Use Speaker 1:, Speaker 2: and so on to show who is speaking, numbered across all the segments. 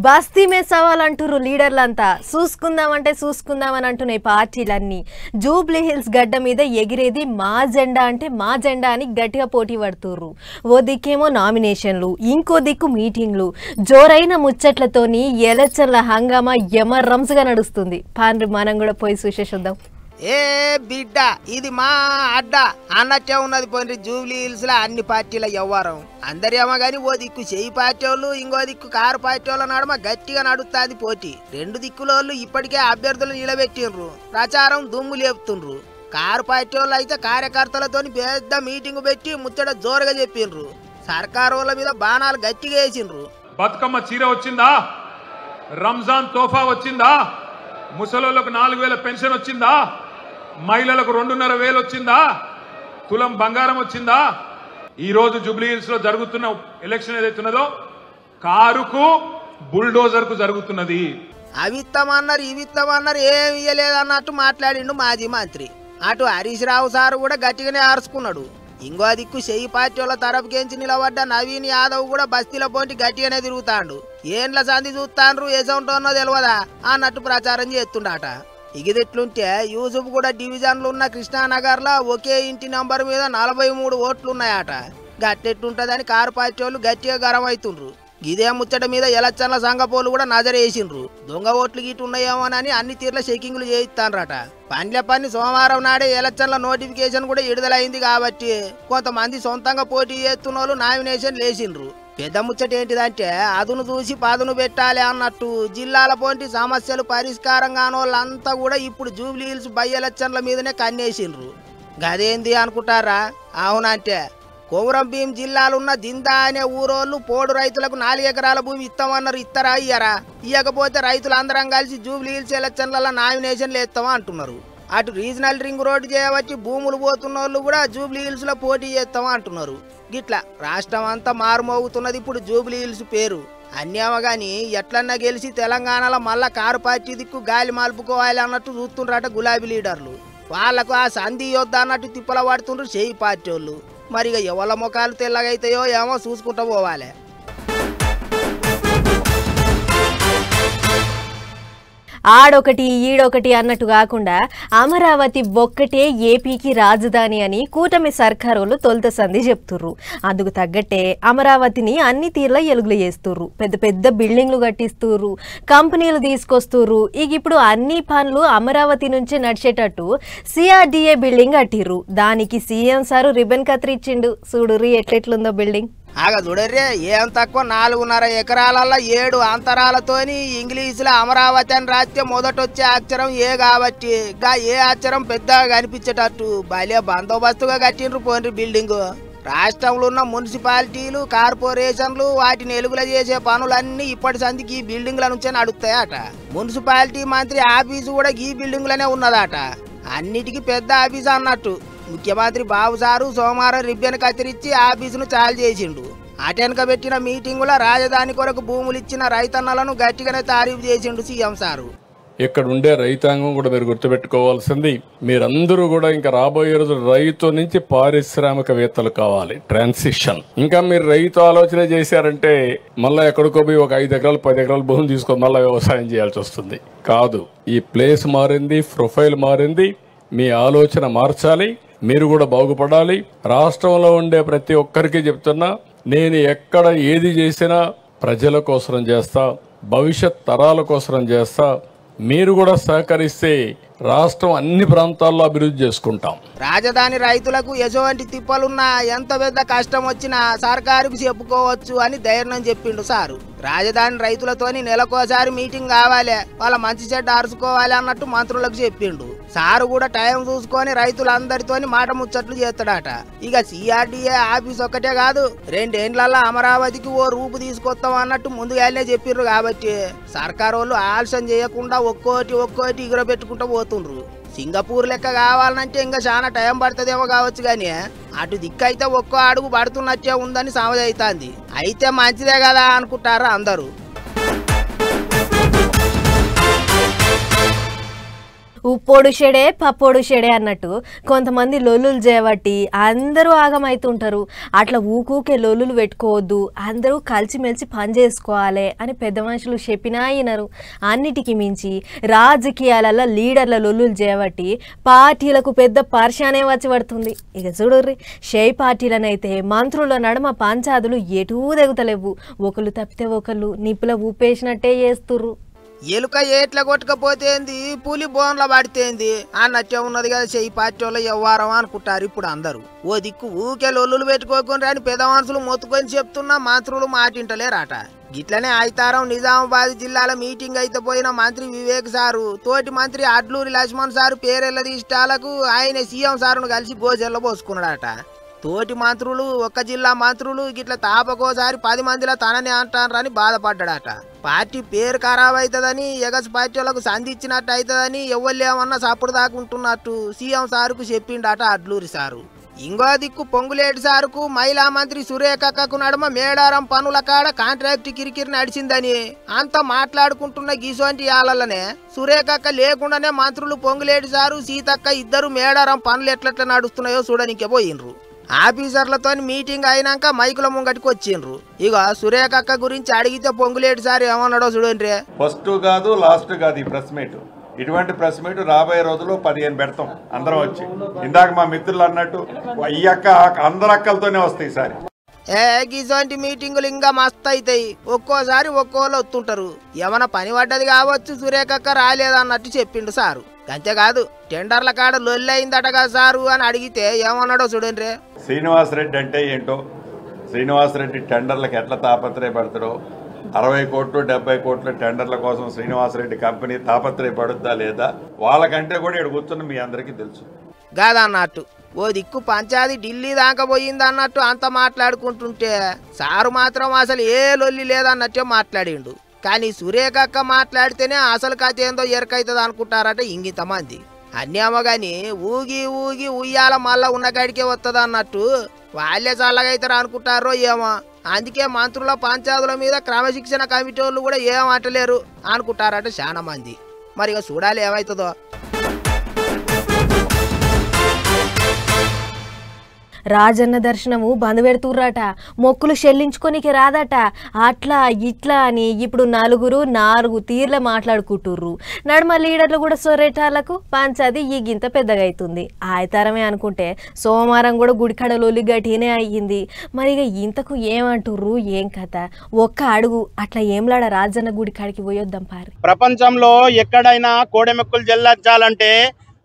Speaker 1: బస్తీ మే సవాల్ అంటురు లీడర్లంతా. చూసుకుందామని అంటున్నాయి పార్టీలన్నీ. జూబ్లీ హిల్స్ గడ్డ మీద ఎగిరేది మా జెండా అంటే మా జెండా అని గట్టిగా పోటీ పడుతుర్రు. ఓ దిక్కేమో నామినేషన్లు, ఇంకో దిక్కు మీటింగ్లు, జోరైన ముచ్చట్లతోని ఎలక్షన్ల హంగామా యమరంసుగా నడుస్తుంది. పాండ్రి మనం కూడా పోయి చూసేద్దాం.
Speaker 2: ఏ బిడ్డ ఇది మా అడ్డ అన్నట్టే ఉన్నది. పోయిన జూబ్లీ హిల్స్ లో అన్ని పార్టీల వ్యవహారం అందరేమో గాని ఓ దిక్కు చెయ్యి పార్టీ వాళ్ళు, ఇంకో దిక్కు కారు పార్టీ వాళ్ళ నడమ గట్టిగా నడుస్తుంది పోటీ. రెండు దిక్కులోళ్ళు ఇప్పటికే అభ్యర్థులు నిలబెట్టిండ్రు, ప్రచారం దుమ్ము లేపుతుండ్రు. కారు పార్టీ వాళ్ళు అయితే కార్యకర్తలతో పెద్ద మీటింగ్ పెట్టి ముచ్చట జోరుగా చెప్పిండ్రు. సర్కారు వాళ్ళ మీద బాణాలు గట్టిగా వేసిండ్రు.
Speaker 3: బతుకమ్మ చీర వచ్చిందా, రంజాన్ తోఫా వచ్చిందా, ముసలోళ్ళకు 4000 పెన్షన్ వచ్చిందా, మహిళలకు 2,500 వచ్చిందా, తులం బంగారం వచ్చిందా? ఈ రోజు జూబ్లీ హిల్స్ లో జరుగుతున్న ఎలక్షన్ ఏదైతున్నదో కారుకు బుల్డోజర్ కు జరుగుతున్నది.
Speaker 2: అవిత్తమన్నారు ఇవిత్తమన్నారు ఏమి ఇయ్యలేదన్నట్టు మాట్లాడిండు మాజీ మంత్రి. అటు హరీష్ రావు సార్ కూడా గట్టిగానే ఆర్చుకున్నాడు. ఇంకో దిక్కు చెయ్యి పార్టీ వాళ్ళ తరపుకేంచి నిలబడ్డ నవీన్ యాదవ్ కూడా బస్తీల పోటీ గట్టిగానే తిరుగుతాండు. ఏండ్ల సంధి చూస్తాండ్రు ఏసంటోన్నో తెలియదా అన్నట్టు ప్రచారం చేస్తుండట. ఇగిదిట్లుంటే యూసుఫ్ కూడా డివిజన్లు ఉన్న కృష్ణానగర్ లో ఒకే ఇంటి నంబర్ మీద 43 ఓట్లున్నాయట. గట్టెట్టుంటదని కారు పార్టీ వాళ్ళు గట్టిగా గరం అవుతుండ్రు. ఇదే ముచ్చట మీద ఎలక్షన్ల సంఘపోలు కూడా నజరేసిండ్రు. దొంగ ఓట్లు గిట్టు ఉన్నాయేమోనని అన్ని తీర్ల చెకింగ్లు చేయిస్తాన్రట. పని సోమవారం నాడే ఎలక్షన్ల నోటిఫికేషన్ కూడా విడుదలైంది కాబట్టి కొంతమంది సొంతంగా పోటీ చేస్తున్న వాళ్ళు నామినేషన్ లేచిండ్రు. పెద్ద ముచ్చట ఏంటిదంటే అదును చూసి పదును పెట్టాలి అన్నట్టు జిల్లాల పోటీ సమస్యలు పరిష్కారం కానోళ్ళంతా కూడా ఇప్పుడు జూబ్లీ హిల్స్ బై ఎలక్షన్ల మీదనే కన్నేసిండ్రు. గదేంది అనుకుంటారా? అవునంటే కొమురం భీం జిల్లాలున్న దిందా అనే ఊరోళ్ళు పోడు రైతులకు 4 ఎకరాల భూమి ఇస్తామన్నారు. ఇస్తారా ఇయ్యరా? ఇయ్యకపోతే రైతులందరం కలిసి జూబ్లీ హిల్స్ ఎలక్షన్లలో నామినేషన్లు వేస్తామా అంటున్నారు. అటు రీజనల్ రింగ్ రోడ్డు చేయబట్టి భూములు పోతున్న వాళ్ళు కూడా జూబ్లీ హిల్స్ లో పోటీ చేస్తామా అంటున్నారు. గిట్లా రాష్ట్రం అంతా మారుమోగుతున్నది ఇప్పుడు జూబ్లీ హిల్స్ పేరు. అన్యామ గాని ఎట్లన్నా గెలిచి తెలంగాణలో మళ్ళా కారు పార్టీ దిక్కు గాలి మలుపుకోవాలి అన్నట్టు చూస్తుండ్రట గులాబీ లీడర్లు. వాళ్లకు ఆ సంధి యోద్ధ అన్నట్టు తిప్పల పడుతుండ్రు చెయ్యి పార్టీ వాళ్ళు. మరి ఇక ఎవళ్ళ ముఖాలు తెల్లగైతాయో ఏమో చూసుకుంటూ పోవాలి.
Speaker 1: ఆడొకటి ఈడొకటి అన్నట్టు కాకుండా అమరావతి ఒక్కటే ఏపీకి రాజధాని అని కూటమి సర్కారోళ్ళు తొలుత సంధి చెప్తుర్రు. అందుకు తగ్గట్టే అమరావతిని అన్ని తీర్ల ఎలుగులు చేస్తుర్రు. పెద్ద పెద్ద బిల్డింగ్లు కట్టిస్తుర్రు, కంపెనీలు తీసుకొస్తుర్రు. ఇక ఇప్పుడు అన్ని పనులు అమరావతి నుంచి నడిచేటట్టు సిఆర్డీఏ బిల్డింగ్ కట్టిర్రు. దానికి సీఎం సారు రిబన్ కత్తిరించిండు. చూడుర్రి ఎట్లెట్లుందో బిల్డింగ్.
Speaker 2: ఆగా చూడర్రే, ఏం తక్కువ 4.5 ఎకరాలలో 7 అంతరాలతోని ఇంగ్లీషులో అమరావతి అని రాస్తే మొదటొచ్చే అక్షరం ఏ కాబట్టి గా ఏ అక్షరం పెద్దగా కనిపించేటట్టు భలే బందోబస్తుగా కట్టిండ్రు పోండ్రి బిల్డింగ్. రాష్ట్రంలో ఉన్న మున్సిపాలిటీలు, కార్పొరేషన్లు వాటిని ఎలుగుల చేసే పనులన్నీ ఇప్పటి సందికి ఈ బిల్డింగ్ల నుంచే నడుస్తాయట. మున్సిపాలిటీ మంత్రి ఆఫీసు కూడా ఈ బిల్డింగ్లోనే ఉన్నదట. అన్నిటికీ పెద్ద ఆఫీసు అన్నట్టు. ముఖ్యమంత్రి బాబు సారు సోమవారం రిబ్బన్ కత్తిరించి ఆఫీసును చాలు చేసిండు. అటెనక పెట్టిన మీటింగులో రాజధాని కొరకు భూములు ఇచ్చిన రైతన్నలను గట్టిగానే తారీఫ్ చేసిండు సీఎం సారు.
Speaker 4: ఇక్కడ ఉండే రైతాంగం కూడా మీరు గుర్తుపెట్టుకోవాల్సింది, మీరందరూ కూడా ఇంకా రాబోయే రోజు రైతు నుంచి పారిశ్రామికవేత్తలు కావాలి. ట్రాన్సిషన్. ఇంకా మీరు రైతు ఆలోచన చేశారంటే మళ్ళీ ఎక్కడికో పోయి ఒక 5 ఎకరాలు 10 ఎకరాల భూమి తీసుకొని మళ్ళీ వ్యవసాయం చేయాల్సి వస్తుంది. కాదు, ఈ ప్లేస్ మారింది, ప్రొఫైల్ మారింది. మీ ఆలోచన మార్చాలి, మీరు కూడా బాగుపడాలి. రాష్ట్రంలో ఉండే ప్రతి ఒక్కరికి చెప్తున్నా, నేను ఎక్కడ ఏది చేసినా ప్రజల కోసం చేస్తా, భవిష్యత్ తరాల కోసం చేస్తా. మీరు కూడా సహకరిస్తే రాష్ట్రం అన్ని ప్రాంతాల్లో అభివృద్ధి చేసుకుంటాం.
Speaker 2: రాజధాని రైతులకు ఎటువంటి తిప్పలున్నా ఎంత పెద్ద కష్టం వచ్చినా సర్కారుకు చెప్పుకోవచ్చు అని ధైర్యం చెప్పిండు సారు. రాజధాని రైతులతోని నెలకోసారి మీటింగ్ కావాలి, వాళ్ళ మంచి చెడ్డ అరుచుకోవాలి అన్నట్టు మంత్రులకు చెప్పిండు. సారు కూడా టైం చూసుకొని రైతులందరితోని మాట ముచ్చట్లు చేస్తాడట. ఇక సిఆర్డీఏ ఆఫీస్ ఒక్కటే కాదు, 2 ఏండ్లల్లో అమరావతికి ఓ రూపు తీసుకొస్తాం అన్నట్టు ముందుగానే చెప్పిండ్రు. కాబట్టి సర్కారు వాళ్ళు ఆలస్యం చేయకుండా ఒక్కోటి ఎగురబెట్టుకుంటూ పోతుండ్రు. సింగపూర్ లెక్క కావాలంటే ఇంకా చాలా టైం పడుతుందేమో కావచ్చు, కానీ అటు దిక్కైతే ఒక్కో అడుగు పడుతున్నట్టే ఉందని సమజైతాంది. అయితే మంచిదే కదా అనుకుంటారా అందరూ.
Speaker 1: ఉప్పోడు షెడే పప్పోడు షెడే అన్నట్టు కొంతమంది లొల్లులు చేయబట్టి అందరూ ఆగమవుతుంటారు. అట్లా ఊకూకే లొల్లులు పెట్టుకోవద్దు, అందరూ కలిసిమెలిసి పని చేసుకోవాలి అని పెద్ద మనుషులు చెప్పినా అయినరు. అన్నిటికీ మించి రాజకీయాలలో లీడర్ల లొల్లులు చేయబట్టి పార్టీలకు పెద్ద పరిశానే వచ్చి పడుతుంది. ఇక చూడుర్రి, షై పార్టీలనైతే మంత్రుల నడుమ పంచాదులు ఎటూ తెగుతలేవు. ఒకళ్ళు తప్పితే ఒకళ్ళు నిప్పుల ఊపేసినట్టే చేస్తుర్రు.
Speaker 2: ఎలుక ఏట్ల కొట్టకపోతేంది, పులి బోన్ల పడితేంది అన్నట్టే ఉన్నది కదా చెయ్యి పార్టీ వాళ్ళు ఎవ్వారం అనుకుంటారు ఇప్పుడు అందరూ. ఓ దిక్కు ఊకే లొల్లులు పెట్టుకోకుండా అని పెద్ద మనుషులు మొత్తుకొని చెప్తున్నా మంత్రులు మాటింటలేరాట. గిట్లనే ఐతారం నిజామాబాద్ జిల్లాల మీటింగ్ అయితే పోయిన మంత్రి వివేక్ సారు తోటి మంత్రి అడ్లూరి లక్ష్మణ్ సారు పేరెళ్ళ తీష్టాలకు ఆయన సీఎం సారును కలిసి గోజెల్ల పోసుకున్నాడట. తోటి మంత్రులు ఒక్క జిల్లా మంత్రులు గిట్ల తాపకోసారి 10 మందిలో తననే అంటారని బాధపడ్డాడట. పార్టీ పేరు ఖరాబ్ అవుతుందని ఎగస్ పార్టీ వాళ్ళకు సంధించినట్టు అవుతుందని ఎవళ్ళేమన్నా సప్పుడు దాకుంటున్నట్టు సీఎం సారుకు చెప్పిండట అడ్లూరి సారు. ఇంకో దిక్కు పొంగులేటి సారుకు మహిళా మంత్రి సురేఖకు నడుమ మేడారం పనుల కాడ కాంట్రాక్ట్ కిరికిరి నడిచిందని అంతా మాట్లాడుకుంటున్న గీసోంటి ఆలనే సురేఖక్క లేకుండానే మంత్రులు పొంగులేటి సారు సీతక్క ఇద్దరు మేడారం పనులు ఎట్లెట్లా నడుస్తున్నాయో చూడనికే పోయినరు. ఆఫీసర్లతో మీటింగ్ అయినాక మైకుల ముంగటికి వచ్చిండ్రు. ఇక సురేఖక్క గురించి అడిగితే పొంగులేటి సార్ ఏమన్నాడో చూడండి.
Speaker 5: ఫస్ట్ కాదు లాస్ట్ కాదు ఈ ప్రెస్ మీట్. ఇటువంటి ప్రెస్ మీట్ రాబోయే రోజుల్లో 15 పెడతాం అందరం వచ్చి. ఇందాక మా మిత్రులు అన్నట్టు ఈ అక్క అందరు అక్కలతోనే వస్తాయి ఈసారి.
Speaker 2: గిసోంటి మీటింగులు ఇంకా మస్తు అవుతాయి. ఒక్కోసారి ఒక్కోళ్ళు వస్తుంటారు. ఏమైనా పని పడ్డది కావచ్చు, సురేఖక్క రాలేదన్నట్టు చెప్పిండు సారు. అంతేకాదు టెండర్ల కాడ లొల్లయిందట కదా సారు అని అడిగితే ఏమన్నాడో చూడండి.
Speaker 5: శ్రీనివాసరెడ్డి అంటే ఏంటో, శ్రీనివాసరెడ్డి టెండర్లకు ఎట్లా తాపత్రయపడతాడో, 60 కోట్లు 70 కోట్ల టెండర్ల కోసం శ్రీనివాసరెడ్డి కంపెనీ తాపత్రయపడుద్దా లేదా వాళ్ళకంటే కూడా ఇక్కడ కూర్చున్న మీ అందరికీ తెలుసు
Speaker 2: కాదన్నట్టు. ఓ దిక్కు పంచాది ఢిల్లీ దాకా పోయింది అన్నట్టు అంత మాట్లాడుకుంటుంటే సారు మాత్రం అసలు ఏ లొల్లి లేదన్నట్టే మాట్లాడిండు. కానీ సురేఖక్క మాట్లాడితేనే అసలు కథ ఏందో ఎరకైతుంది అనుకుంటారట ఇంగితమంది. అన్నేమో గాని ఊగి ఊగి ఉయ్యాల మళ్ళా ఉన్న గడికే వస్తుంది అన్నట్టు వాళ్ళే చల్లగైతారు అనుకుంటారో ఏమో. అందుకే మంత్రుల పంచాయతీల మీద క్రమశిక్షణ కమిటీ వాళ్ళు కూడా ఏం అంటలేరు అనుకుంటారట చాలా మంది. మరి ఇక చూడాలి ఏమవుతుందో.
Speaker 1: రాజన్న దర్శనము బంద్ పెడుతుర్రట, మొక్కులు చెల్లించుకోనికి రాదట. అట్లా ఇట్లా అని ఇప్పుడు 4 తీర్ల మాట్లాడుకుంటుర్రు. నడుమ లీడర్లు కూడా సొరేటాలకు పంచాది ఈ గింత పెద్దగా అవుతుంది. ఆయతారమే అనుకుంటే సోమవారం కూడా గుడికాడలోలి గట్టినే అయ్యింది. మరి ఇక ఇంతకు ఏమంటుర్రు ఏం కథ ఒక్క అడుగు అట్లా ఏంలాడ రాజన్న గుడికాడికి పోయొద్దాం పారి.
Speaker 6: ప్రపంచంలో ఎక్కడైనా కోడెమొక్కులు చెల్లించాలంటే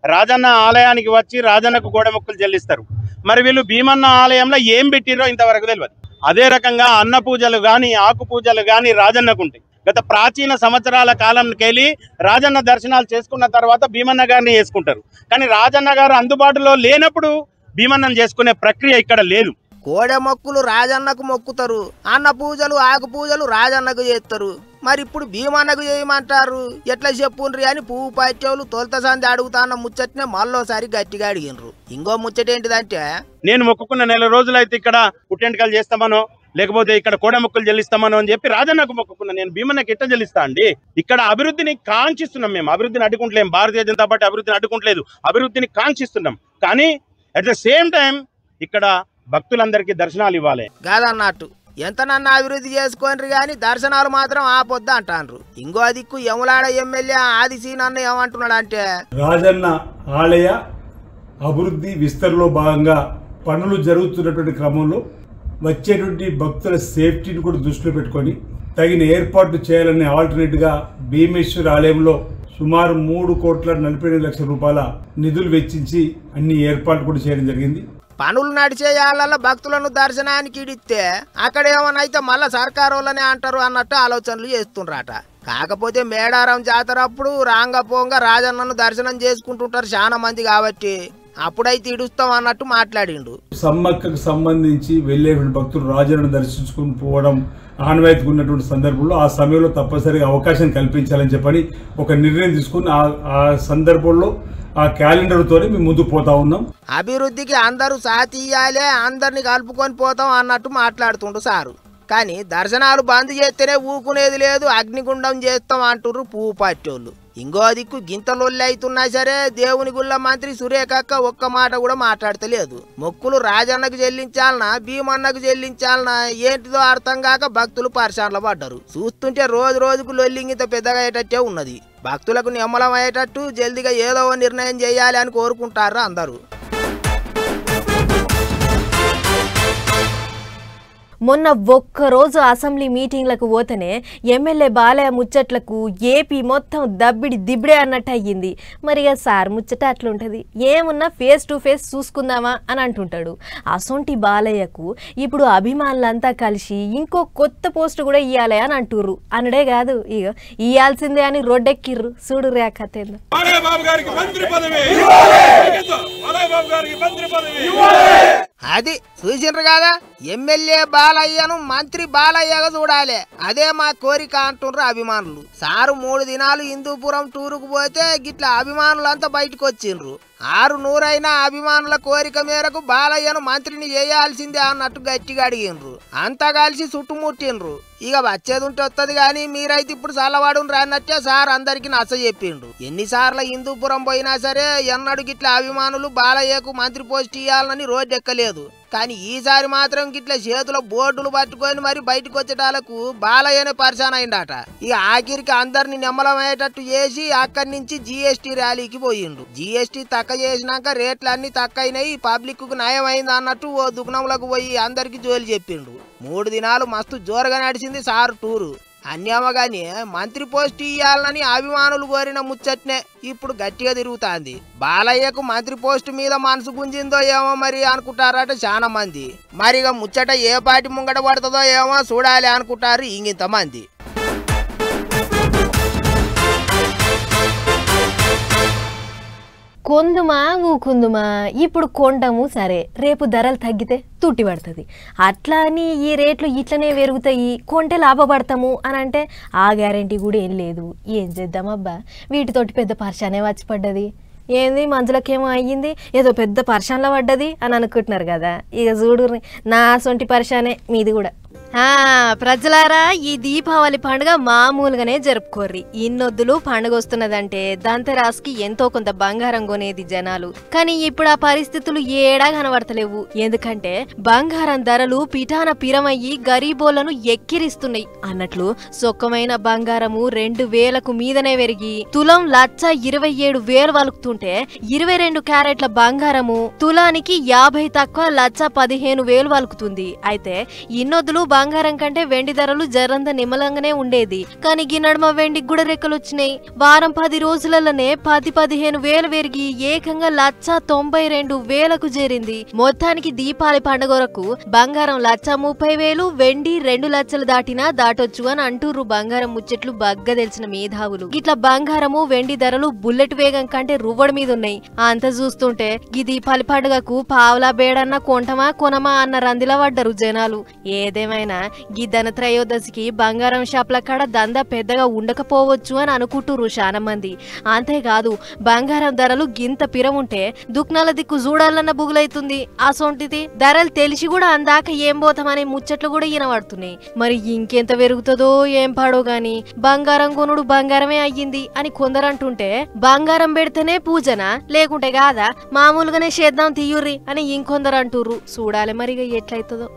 Speaker 6: రాజన్న ఆలయానికి వచ్చి రాజన్నకు కోడెమొక్కులు చెల్లిస్తారు. మరి వీళ్ళు భీమన్న ఆలయంలో ఏం పెట్టిరో ఇంతవరకు తెలియదు. అదే రకంగా అన్న పూజలు కానీ ఆకు పూజలు కానీ రాజన్నకుంటాయి. గత ప్రాచీన సంవత్సరాల కాలంకెళ్ళి రాజన్న దర్శనాలు చేసుకున్న తర్వాత భీమన్న గారిని చేసుకుంటారు. కానీ రాజన్న గారు అందుబాటులో లేనప్పుడు భీమన్నను చేసుకునే ప్రక్రియ ఇక్కడ లేదు.
Speaker 2: కోడె మొక్కులు రాజన్నకు మొక్కుతారు, అన్న పూజలు ఆకు పూజలు రాజన్నకు చేస్తారు. మరి ఇప్పుడు భీమన్నకు చేయమంటారు ఎట్లా చెప్పుండ్రి అని పువ్వు పార్టీలు తొలత సంది అడుగుతాన్న ముచ్చట్నే మళ్ళోసారి గట్టిగా అడిగినరు. ఇంకో ముచ్చటేంటిదంటే,
Speaker 6: నేను మొక్కుకున్న 4 రోజులైతే ఇక్కడ పుట్టెంటకాలు చేస్తామనో లేకపోతే ఇక్కడ కోడె మొక్కులు చెల్లిస్తామనో అని చెప్పి రాజన్నకు మొక్కుకున్నా. నేను భీమన్నకి ఎట్లా చెల్లిస్తా అండి? ఇక్కడ అభివృద్ధిని కాంక్షిస్తున్నాం. మేము అభివృద్ధిని అడ్డుకుంటలేం, భారతీయ జనతా పార్టీ అభివృద్ధిని అడ్డుకుంటలేదు, అభివృద్ధిని కాంక్షిస్తున్నాం. కానీ అట్ ద సేమ్ టైం ఇక్కడ భక్తులందరికీ దర్శనాలు ఇవ్వాలి
Speaker 2: కాదన్నట్టు. ఎంతనన్నా అభివృద్ధి చేసుకోండి కానీ దర్శనాలు మాత్రం ఆపొద్దు అంటారు. ఇంకో దిక్కు యములాడ ఎమ్మెల్యే ఆదిశీనన్న ఏమంటున్నాడు అంటే,
Speaker 7: రాజన్న ఆలయ అభివృద్ధి విస్తరణలో భాగంగా పనులు జరుగుతున్నటువంటి క్రమంలో వచ్చేటువంటి భక్తుల సేఫ్టీని కూడా దృష్టిలో పెట్టుకొని తగిన ఏర్పాట్లు చేయాలని ఆల్టర్నేట్గా భీమేశ్వర ఆలయంలో సుమారు 3,40,00,000 రూపాయల నిధులు వెచ్చించి అన్ని ఏర్పాట్లు కూడా చేయడం జరిగింది.
Speaker 2: పనులు నడిచేయాల భక్తులను దర్శనానికి ఇడితే అక్కడ ఏమనైతే మళ్ళా సర్కారు వాళ్ళనే అంటారు అన్నట్టు ఆలోచనలు చేస్తుండ్రట. కాకపోతే మేడారం జాతర అప్పుడు రాంగ పోంగ రాజన్నను దర్శనం చేసుకుంటుంటారు చాలా మంది కాబట్టి అప్పుడైతే ఇడుస్తాం అన్నట్టు మాట్లాడిండు.
Speaker 7: సమ్మక్కకు సంబంధించి వెళ్లే భక్తులు రాజన్నను దర్శించుకుని పోవడం ఆనవాయితీగా ఉన్నటువంటి సందర్భంలో ఆ సమయంలో తప్పనిసరిగా అవకాశం కల్పించాలని చెప్పని ఒక నిర్ణయం తీసుకుని ఆ సందర్భంలో ఆ క్యాలెండర్తోనే మేము ముందుకు పోతా ఉన్నాం.
Speaker 2: అభివృద్ధికి అందరూ సాతీయాలే, అందరినీ కలుపుకొని పోతాం అన్నట్టు మాట్లాడుతుండు సారు. కానీ దర్శనాలు బంద్ చేస్తేనే ఊకునేది లేదు, అగ్నిగుండం చేస్తాం అంటుర్రు పువ్వు పార్టీ వాళ్ళు. ఇంకో దిక్కు గింతలొల్లి అవుతున్నా సరే దేవుని గుళ్ళ మంత్రి సురేఖక్క ఒక్క మాట కూడా మాట్లాడతలేదు. మొక్కులు రాజన్నకు చెల్లించాలనా భీమన్నకు చెల్లించాలనా ఏంటిదో అర్థం కాక భక్తులు పరిశానలు పడ్డారు. చూస్తుంటే రోజు రోజుకు లొల్లింగిత పెద్దగా అయ్యేటట్టే ఉన్నది. భక్తులకు నిమ్మలం అయ్యేటట్టు జల్దిగా ఏదో నిర్ణయం చేయాలి అని కోరుకుంటారు అందరూ.
Speaker 1: మొన్న ఒక్కరోజు అసెంబ్లీ మీటింగ్లకు పోతేనే ఎమ్మెల్యే బాలయ్య ముచ్చట్లకు ఏపీ మొత్తం దబ్బిడి దిబ్బడే అన్నట్టు అయ్యింది. మరి ఇక సార్ ముచ్చట అట్లుంటుంది, ఏమున్నా ఫేస్ టు ఫేస్ చూసుకుందామా అని అంటుంటాడు. అసొంటి బాలయ్యకు ఇప్పుడు అభిమానులంతా కలిసి ఇంకో కొత్త పోస్ట్ కూడా ఇవ్వాలి అని అంటుర్రు. అనడే కాదు ఇక ఇయ్యాల్సిందే అని రోడ్డెక్కిర్రు. చూడు రేఖతేందో
Speaker 2: అది చూసిండ్రు కదా, ఎమ్మెల్యే బాలయ్యను మంత్రి బాలయ్యగా చూడాలి, అదే మా కోరిక అంటుండ్రు అభిమానులు. సారు 3 దినాలు హిందూపురం టూరుకు పోతే గిట్ల అభిమానులంతా బయటకు వచ్చిండ్రు. 600 అభిమానుల కోరిక మేరకు బాలయ్యను మంత్రిని చేయాల్సిందే అన్నట్టు గట్టిగా అడిగిండ్రు. అంతా కలిసి చుట్టుముట్టిండ్రు. ఇక వచ్చేది ఉంటే వస్తుంది కానీ మీరైతే ఇప్పుడు చల్లవాడు రానట్టే సార్ అందరికి నచ్చ చెప్పిండ్రు. ఎన్నిసార్లు హిందూపురం పోయినా సరే ఎన్నడు గిట్ల అభిమానులు బాలయ్యకు మంత్రి పోస్ట్ ఇవ్వాలని రోడ్డు ఎక్కలేదు. కానీ ఈసారి మాత్రం గిట్ల చేతుల బోర్డులు పట్టుకొని మరి బయటకు వచ్చేటాలకు బాలయ్యనే పరిశాన్ అయిందట. ఇక ఆఖరికి అందరిని నిమ్మలమయ్యేటట్టు చేసి అక్కడి నుంచి GST ర్యాలీకి పోయిండు. GST తక్కువ చేసినాక రేట్లు అన్ని తక్కువైనాయి, పబ్లిక్ కు నయం అయింది అన్నట్టు ఓ దుకాణంలోకి పోయి అందరికి జోలి చెప్పిండు. 3 దినాలు మస్తు జోరుగా నడిచింది సార్ టూరు. అన్యామగాని మంత్రి పోస్ట్ ఇయ్యాలని అభిమానులు కోరిన ముచ్చట్నే ఇప్పుడు గట్టిగా తిరుగుతాంది. బాలయ్యకు మంత్రి పోస్ట్ మీద మనసు గుంజిందో ఏమో మరి అనుకుంటారట చాలా మంది. మరిగా ముచ్చట ఏ పార్టీ ముంగట పడుతుందో ఏమో చూడాలి అనుకుంటారు ఇంగింతమంది.
Speaker 1: కొందుమా ఊకుందుమా, ఇప్పుడు కొండము సరే, రేపు ధరలు తగ్గితే తుట్టి పడుతుంది. అట్లా అని ఈ రేట్లు ఇట్లనే పెరుగుతాయి కొంటే లాభపడతాము అని అంటే ఆ గ్యారెంటీ కూడా ఏం లేదు. ఏం చేద్దామబ్బా, వీటితోటి పెద్ద పరిశానే వచ్చి పడ్డది. ఏంది మంచులకేమో అయ్యింది, ఏదో పెద్ద పరిశానలో పడ్డది అని అనుకుంటున్నారు కదా. ఇక చూడు నా సొంటి పరిశానే మీది కూడా. ప్రజలారా, ఈ దీపావళి పండుగ మామూలుగానే జరుపుకోర్రి. ఇన్నొద్దులు పండుగ వస్తున్నదంటే దంతరాస్కి ఎంతో కొంత బంగారం కొనేది జనాలు. కానీ ఇప్పుడు ఆ పరిస్థితులు ఏడా కనబడతలేవు. ఎందుకంటే బంగారం ధరలు పిటాన పిరమయ్యి గరీబోళ్లను ఎక్కిరిస్తున్నాయి అన్నట్లు సొక్కమైన బంగారము 2000కు మీదనే పెరిగి తులం 1,27,000 వలుకుతుంటే 22 క్యారెట్ల బంగారము తులానికి 50 తక్కువ 1,15,000 వలుకుతుంది. అయితే ఇన్నొద్దులు బంగారం కంటే వెండి ధరలు జరంత నిమ్మలంగానే ఉండేది. కానీ ఈ నడుమ వెండికి కూడా రెక్కలు వచ్చినాయి. వారం 10 రోజులలోనే 10-15 వేలు పెరిగి ఏకంగా 1,92,000కు చేరింది. మొత్తానికి దీపావళి పండుగ వరకు బంగారం 1,30,000, వెండి 2 లక్షలు దాటినా దాటొచ్చు అని అంటూరు బంగారం ముచ్చట్లు బగ్గ తెలిసిన మేధావులు. ఇట్లా బంగారము వెండి ధరలు బుల్లెట్ వేగం కంటే రువ్వడి మీద ఉన్నాయి. అంత చూస్తుంటే ఈ దీపావళి పండుగకు పావులా బేడన్నా కొంటమా కొనమా అన్న రందిలా పడ్డారు జనాలు. ఏదేమైనా ఈ ధనత్రయోదశికి బంగారం షాప్ల కాడ దందా పెద్దగా ఉండకపోవచ్చు అని అనుకుంటురు చాలా మంది. అంతేకాదు బంగారం ధరలు గింత పిరముంటే దుక్నాల దిక్కు చూడాలన్న బుగులైతుంది. అసొంటిది ధరలు తెలిసి కూడా అందాక ఏం పోతామనే ముచ్చట్లు కూడా ఈనబడుతున్నాయి. మరి ఇంకెంత పెరుగుతుందో ఏం పాడో గాని బంగారం కొనుడు బంగారమే అయ్యింది అని కొందరంటుంటే బంగారం పెడితేనే పూజనా లేకుంటే కాదా మామూలుగానే చేద్దాం తీయుర్రి అని ఇంకొందరు అంటుర్రు. చూడాలి మరిగా ఎట్లయితుందో.